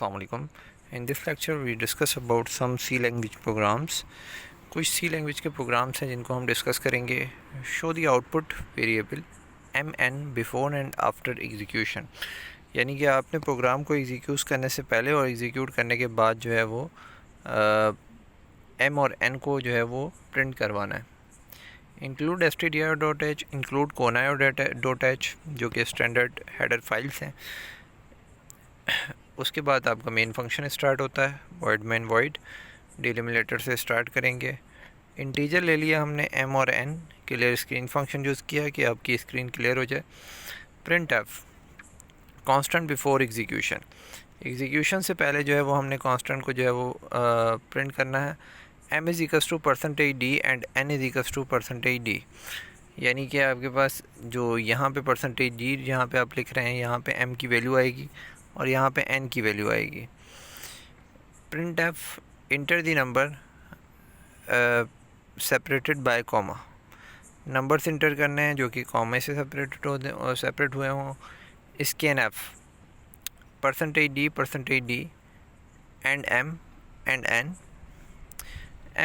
Assalamu alaikum. In this lecture we discuss about some C language programs. कुछ C language के programs हैं जिनको हम discuss करेंगे. Show the output variable mn before and after execution. यानी कि आपने प्रोग्राम को एग्जीक्यूट करने से पहले और एग्जीक्यूट करने के बाद जो है वो m और n को जो है वो प्रिंट करवाना है. इंक्लूड stdio.h, इंक्लूड conaio.h जो कि स्टैंडर्ड हेडर फाइल्स हैं. उसके बाद आपका मेन फंक्शन स्टार्ट होता है. वॉइड मेन वॉइड डिलिमिनेटर से स्टार्ट करेंगे. इंटीजर ले लिया हमने m और n. Clear screen function use किया कि आपकी स्क्रीन क्लियर हो जाए. Print F constant before execution. Execution से पहले जो है वो हमने कांस्टेंट को जो है वो प्रिंट करना है. m is equals to %d and n is equals to %d. यानी कि आपके पास जो यहाँ पे %d जहाँ पे आप लिख रहे हैं यहाँ पे m की वैल्यू आएगी और यहाँ पे n की वैल्यू आएगी. Print f enter the number separated by comma. Numbers enter करने हैं जो कि कॉमे से सेपरेट हुए हों. Scan f %d and m and n.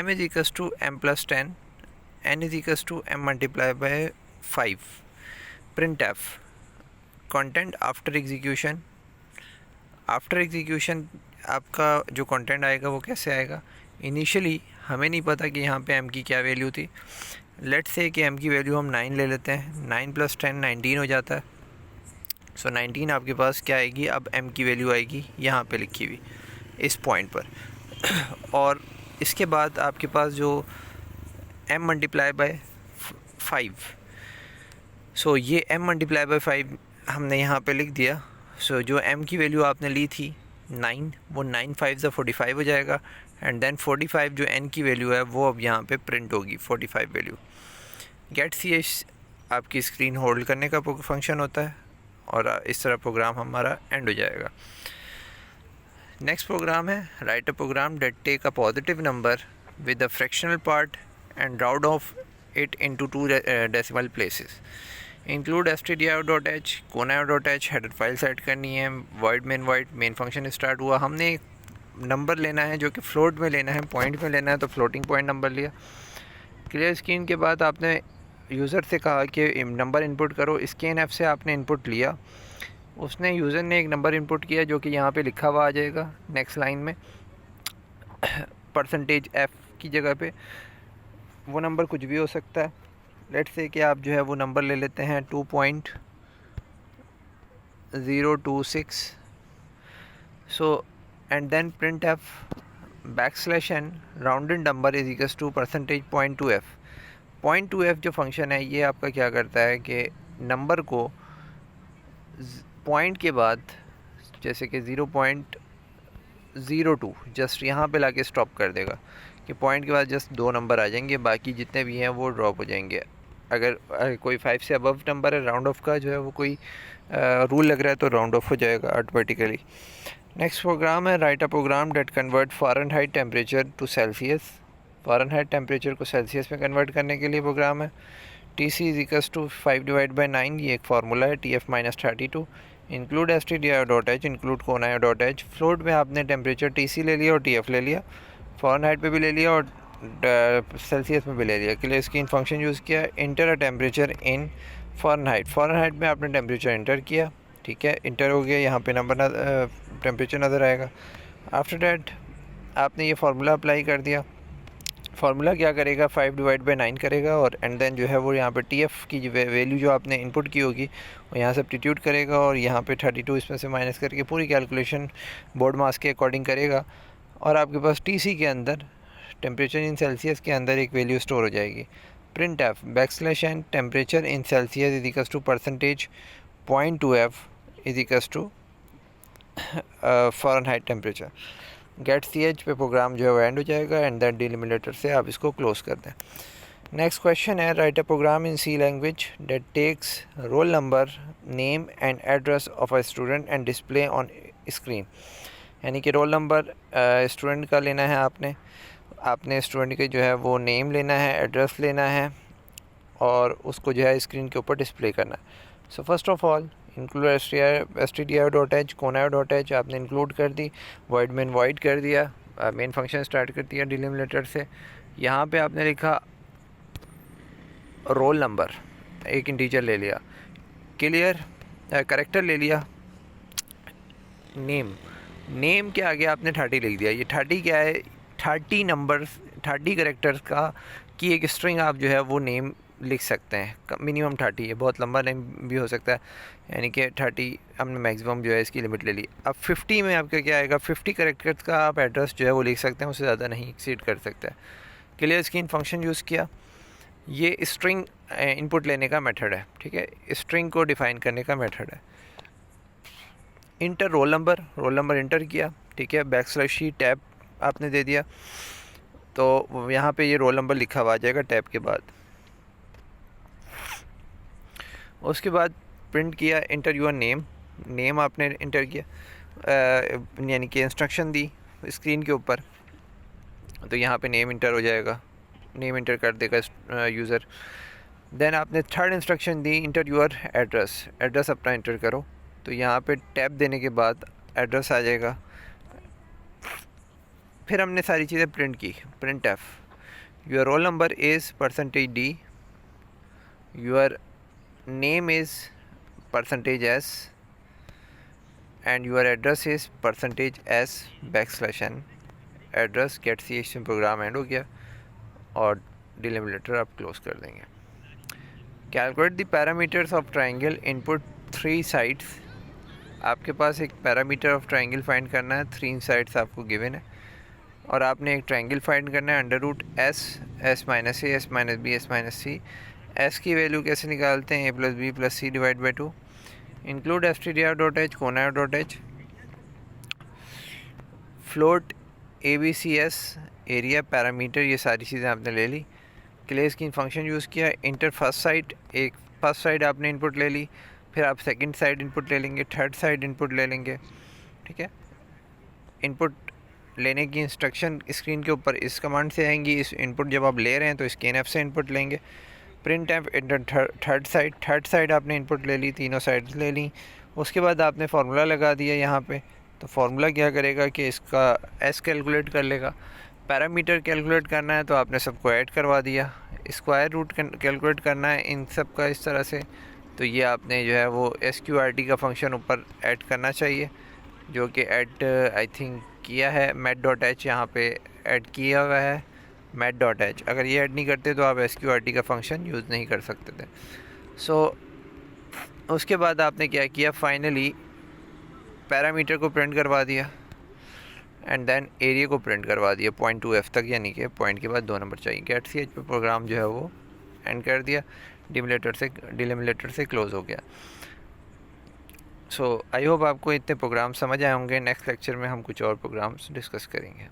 m is equals to m plus 10, n is equals to m multiply by 5. Print f content after execution. After execution आपका जो कंटेंट आएगा वो कैसे आएगा. इनिशियली हमें नहीं पता कि यहाँ पे m की क्या वैल्यू थी. लेट्स से कि m की वैल्यू हम 9 ले लेते हैं. 9 प्लस 10 19 हो जाता है. सो 19 आपके पास क्या आएगी. अब m की वैल्यू आएगी यहाँ पे लिखी हुई इस पॉइंट पर. और इसके बाद आपके पास जो m मल्टीप्लाई बाय 5. सो ये m मल्टीप्लाई बाय 5 हमने यहाँ पे लिख दिया. सो जो m की वैल्यू आपने ली थी 9, वो 9 5 से 45 हो जाएगा. एंड देन 45 जो n की वैल्यू है वो अब यहाँ पे प्रिंट होगी 45 वैल्यू. गेट ch आपकी स्क्रीन होल्ड करने का फंक्शन होता है और इस तरह प्रोग्राम हमारा एंड हो जाएगा. नेक्स्ट प्रोग्राम है write a program that take a positive number with the fractional part and round off it into 2 decimal places. Include stdio.h, conaio.h header file set करनी है. वॉइड मेन फंक्शन स्टार्ट हुआ. हमने एक number लेना है जो कि फ्लोट में लेना है, पॉइंट में लेना है, तो फ्लोटिंग पॉइंट नंबर लिया. क्लियर स्क्रीन के बाद आपने यूज़र से कहा कि नंबर इनपुट करो. स्कैन एफ से आपने इनपुट लिया. उसने यूज़र ने एक नंबर इनपुट किया जो कि यहाँ पे लिखा हुआ आ जाएगा नेक्स्ट लाइन में %f की जगह पे. वो नंबर कुछ भी हो सकता है. लेट्स से कि आप जो है वो नंबर ले लेते हैं 2.026. So and then print f \n rounded number is equals to %.2f. .2f जो फंक्शन है ये आपका क्या करता है कि नंबर को पॉइंट के बाद जैसे कि 0.02 जस्ट यहाँ पे लाके स्टॉप कर देगा कि पॉइंट के बाद जस्ट 2 नंबर आ जाएंगे, बाकी जितने भी हैं वो ड्रॉप हो जाएंगे. अगर कोई 5 से अबव नंबर है, राउंड ऑफ का जो है वो कोई रूल लग रहा है तो राउंड ऑफ हो जाएगा ऑटोमेटिकली. नेक्स्ट प्रोग्राम है write a program that convert Fahrenheit temperature to Celsius. Fahrenheit temperature को सेल्सियस में कन्वर्ट करने के लिए प्रोग्राम है. TC is equals to 5/9. ये एक फार्मूला है TF-32. Include stdio.h, include conaio.h. Float में आपने टेम्परेचर TC ले लिया और TF ले लिया. फ़ारेनहाइट पे भी ले लिया और सेल्सियस में भी ले लिया. क्लियर स्क्रीन फंक्शन यूज़ किया. Inter a temperature in Fahrenheit. Fahrenheit में आपने टेम्परेचर इंटर किया. ठीक है, इंटर हो गया. यहाँ पे नंबर टेम्परेचर नज़र आएगा. आफ्टर डैट आपने ये फार्मूला अप्लाई कर दिया. फार्मूला क्या करेगा 5/9 करेगा और एंड देन जो है वो यहाँ पे TF की वैल्यू जो आपने इनपुट की होगी वो यहाँ सब्स्टिट्यूट करेगा और यहाँ पे 32 इसमें से माइनस करके पूरी कैलकुलेशन बोर्ड मास के अकॉर्डिंग करेगा. और आपके पास TC के अंदर टेम्परेचर इन सेल्सियस के अंदर एक वैल्यू स्टोर हो जाएगी. Print f \n temperature in Celsius is equals to %.2f is equals to Fahrenheit temperature. Get ch पे प्रोग्राम जो है वो एंड हो जाएगा एंड देन डिलिमिनेटर से आप इसको क्लोज कर दें. नेक्स्ट क्वेश्चन है write a program in C language that takes roll number, name and address of a student and display on screen. यानी कि रोल नंबर स्टूडेंट का लेना है आपने स्टूडेंट के जो है वो नेम लेना है, एड्रेस लेना है और उसको जो है स्क्रीन के ऊपर डिस्प्ले करना है. So first of all include stdio.h conio.h आपने इंक्लूड कर दी, वॉइड मेन वॉइड कर दिया, मेन फंक्शन स्टार्ट कर दिया डिलिमिनेटर से। यहाँ पे आपने लिखा रोल नंबर, एक इंटीजर ले लिया, क्लियर, करेक्टर ले लिया, नेम के आगे आपने 30 लिख दिया। ये 30 क्या है, 30 नंबर्स 30 करेक्टर्स का की एक स्ट्रिंग आप जो है वो नेम लिख सकते हैं, मिनिमम 30 है, बहुत लंबा नेम भी हो सकता है, यानी कि 30 हमने मैक्सिमम जो है इसकी लिमिट ले ली। अब 50 में आपका क्या आएगा, 50 करेक्टर्स का आप एड्रेस जो है वो लिख सकते हैं, उससे ज़्यादा नहीं एक्सीड कर सकता है। क्लियर स्क्रीन फंक्शन यूज़ किया, ये स्ट्रिंग इनपुट लेने का मेथड है, ठीक है, स्ट्रिंग को डिफ़ाइन करने का मेथड है। इंटर रोल नंबर इंटर किया, ठीक है, बैकस्लैश टैब आपने दे दिया, तो यहाँ पे ये रोल नंबर लिखा हुआ आ जाएगा टैब के बाद। उसके बाद प्रिंट किया इंटर योर नेम आपने इंटर किया, यानी कि इंस्ट्रक्शन दी स्क्रीन के ऊपर, तो यहाँ पे नेम इंटर हो जाएगा, नेम इंटर कर देगा यूज़र। देन आपने third instruction the inter your address अपना इंटर करो, तो यहाँ पे टैब देने के बाद एड्रेस आ जाएगा। फिर हमने सारी चीज़ें प्रिंट की, print f, your roll number is %d, your name is %s, and your address is %s n, address get C H program end हो गया, और डिलिमिनेटर आप क्लोज कर देंगे। Calculate the parameters of triangle, input 3 sides, आपके पास एक parameter of triangle find करना है, 3 साइड्स आपको गिवन है, और आपने एक ट्राइंगल फाइंड करना है √s, s minus a, s minus b, s minus c। s की वैल्यू कैसे निकालते हैं, a + b + c / 2। Include stdio.h conio.h, float abcs, area, parameter, ये सारी चीज़ें आपने ले ली। क्लियर स्क्रीन फंक्शन यूज़ किया, इंटर फर्स्ट साइड, एक फर्स्ट साइड आपने इनपुट ले ली, फिर आप सेकंड साइड इनपुट ले लेंगे, थर्ड साइड इनपुट ले लेंगे, ठीक है। इनपुट लेने की इंस्ट्रक्शन स्क्रीन के ऊपर इस कमांड से आएंगी, इस इनपुट जब आप ले रहे हैं तो स्कैनफ से इनपुट लेंगे। Print f inter third side आपने इनपुट ले ली, तीनों साइड्स ले ली। उसके बाद आपने फार्मूला लगा दिया यहाँ पे, तो फार्मूला क्या करेगा कि इसका एस कैलकुलेट कर लेगा। पैरामीटर कैलकुलेट करना है तो आपने सबको ऐड करवा दिया, स्क्वायर रूट कैलकुलेट करना है इन सब का इस तरह से, तो ये आपने जो है वो SQRT का फंक्शन ऊपर ऐड करना चाहिए, जो कि ऐड आई थिंक किया है, met.h यहाँ पे ऐड किया हुआ है, met.h। अगर ये ऐड नहीं करते तो आप SQRT का फंक्शन यूज़ नहीं कर सकते थे। उसके बाद आपने क्या किया, फाइनली पैरामीटर को प्रिंट करवा दिया, एंड देन एरिया को प्रिंट करवा दिया .2f तक, यानी कि पॉइंट के बाद 2 नंबर चाहिए। गेट सी एच पे प्रोग्राम जो है वो एंड कर दिया, डिलिमिनेटर से क्लोज़ हो गया। आई होप आपको इतने प्रोग्राम समझ आए होंगे। नेक्स्ट लेक्चर में हम कुछ और प्रोग्राम्स डिस्कस करेंगे।